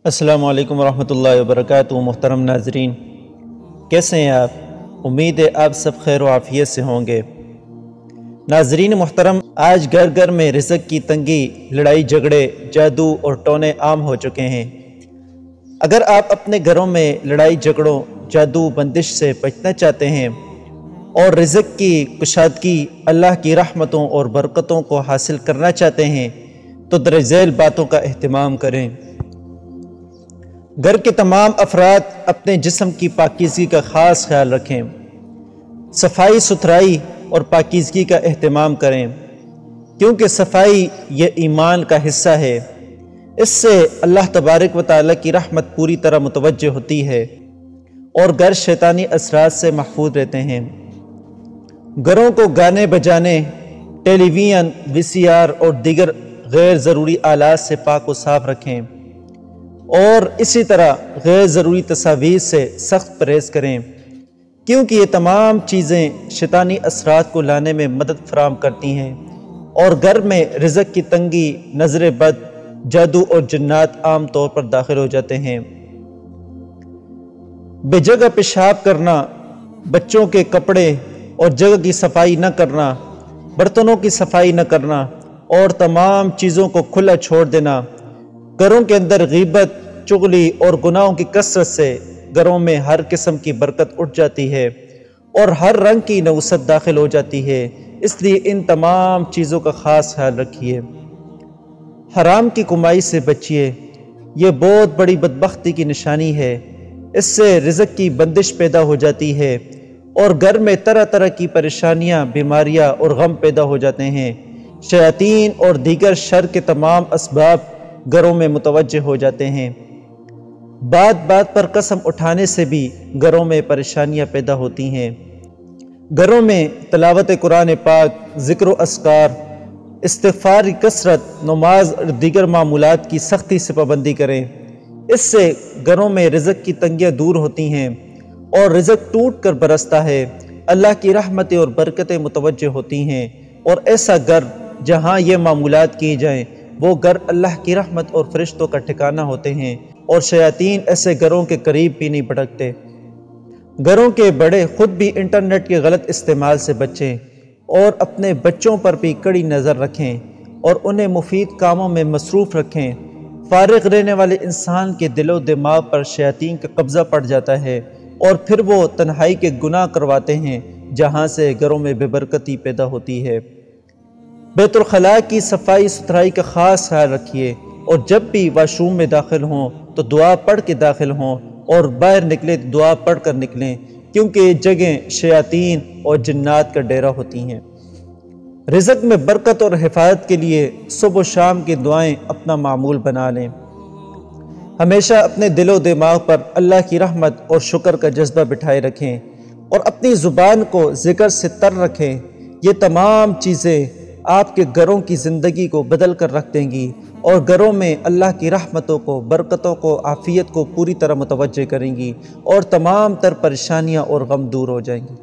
السلام علیکم ورحمۃ اللہ وبرکاتہ۔ محترم ناظرین، کیسے ہیں آپ؟ امید ہے آپ سب خیر و عافیت سے ہوں گے۔ ناظرین محترم، آج گھر گھر میں رزق کی تنگی، لڑائی جھگڑے، جادو اور ٹونے عام ہو چکے ہیں۔ اگر آپ اپنے گھروں میں لڑائی جھگڑوں، جادو، بندش سے بچنا چاہتے ہیں اور رزق کی کشادگی، اللہ کی رحمتوں اور برکتوں کو حاصل کرنا چاہتے ہیں تو درج ذیل باتوں کا اہتمام کریں۔ گھر کے تمام افراد اپنے جسم کی پاکیزگی کا خاص خیال رکھیں۔ صفائی ستھرائی اور پاکیزگی کا اہتمام کریں، کیونکہ صفائی یہ ایمان کا حصہ ہے۔ اس سے اللہ تبارک و تعالیٰ کی رحمت پوری طرح متوجہ ہوتی ہے اور گھر شیطانی اثرات سے محفوظ رہتے ہیں۔ گھروں کو گانے بجانے، ٹیلی ویژن، VCR اور دیگر غیر ضروری آلات سے پاک و صاف رکھیں اور اسی طرح غیر ضروری تصاویر سے سخت پرہیز کریں، کیونکہ یہ تمام چیزیں شیطانی اثرات کو لانے میں مدد فراہم کرتی ہیں اور گھر میں رزق کی تنگی، نظر بد، جادو اور جنات عام طور پر داخل ہو جاتے ہیں۔ بے جگہ پیشاب کرنا، بچوں کے کپڑے اور جگہ کی صفائی نہ کرنا، برتنوں کی صفائی نہ کرنا اور تمام چیزوں کو کھلا چھوڑ دینا، گھروں کے اندر غیبت، چغلی اور گناہوں کی کثرت سے گھروں میں ہر قسم کی برکت اٹھ جاتی ہے اور ہر رنگ کی نوست داخل ہو جاتی ہے۔ اس لیے ان تمام چیزوں کا خاص خیال رکھیے۔ حرام کی کمائی سے بچیے، یہ بہت بڑی بدبختی کی نشانی ہے۔ اس سے رزق کی بندش پیدا ہو جاتی ہے اور گھر میں طرح طرح کی پریشانیاں، بیماریاں اور غم پیدا ہو جاتے ہیں۔ شیاطین اور دیگر شر کے تمام اسباب گھروں میں متوجہ ہو جاتے ہیں۔ بات بات پر قسم اٹھانے سے بھی گھروں میں پریشانیاں پیدا ہوتی ہیں۔ گھروں میں تلاوت قرآن پاک، ذکر و اذکار، استغفار کی کثرت، نماز اور دیگر معمولات کی سختی سے پابندی کریں۔ اس سے گھروں میں رزق کی تنگیاں دور ہوتی ہیں اور رزق ٹوٹ کر برستا ہے، اللہ کی رحمتیں اور برکتیں متوجہ ہوتی ہیں، اور ایسا گھر جہاں یہ معمولات کی جائیں وہ گھر اللہ کی رحمت اور فرشتوں کا ٹھکانہ ہوتے ہیں، اور شیاطین ایسے گھروں کے قریب بھی نہیں بھٹکتے۔ گھروں کے بڑے خود بھی انٹرنیٹ کے غلط استعمال سے بچیں اور اپنے بچوں پر بھی کڑی نظر رکھیں اور انہیں مفید کاموں میں مصروف رکھیں۔ فارغ رہنے والے انسان کے دل و دماغ پر شیاطین کا قبضہ پڑ جاتا ہے اور پھر وہ تنہائی کے گناہ کرواتے ہیں، جہاں سے گھروں میں بے برکتی پیدا ہوتی ہے۔ بیت الخلاء کی صفائی ستھرائی کا خاص خیال رکھیے اور جب بھی واش روم میں داخل ہوں تو دعا پڑھ کے داخل ہوں اور باہر نکلیں تو دعا پڑھ کر نکلیں، کیونکہ یہ جگہیں شیاطین اور جنات کا ڈیرا ہوتی ہیں۔ رزق میں برکت اور حفاظت کے لیے صبح و شام کی دعائیں اپنا معمول بنا لیں۔ ہمیشہ اپنے دل و دماغ پر اللہ کی رحمت اور شکر کا جذبہ بٹھائے رکھیں اور اپنی زبان کو ذکر سے تر رکھیں۔ یہ تمام چیزیں آپ کے گھروں کی زندگی کو بدل کر رکھ دیں گی اور گھروں میں اللہ کی رحمتوں کو، برکتوں کو، عافیت کو پوری طرح متوجہ کریں گی اور تمام تر پریشانیاں اور غم دور ہو جائیں گے۔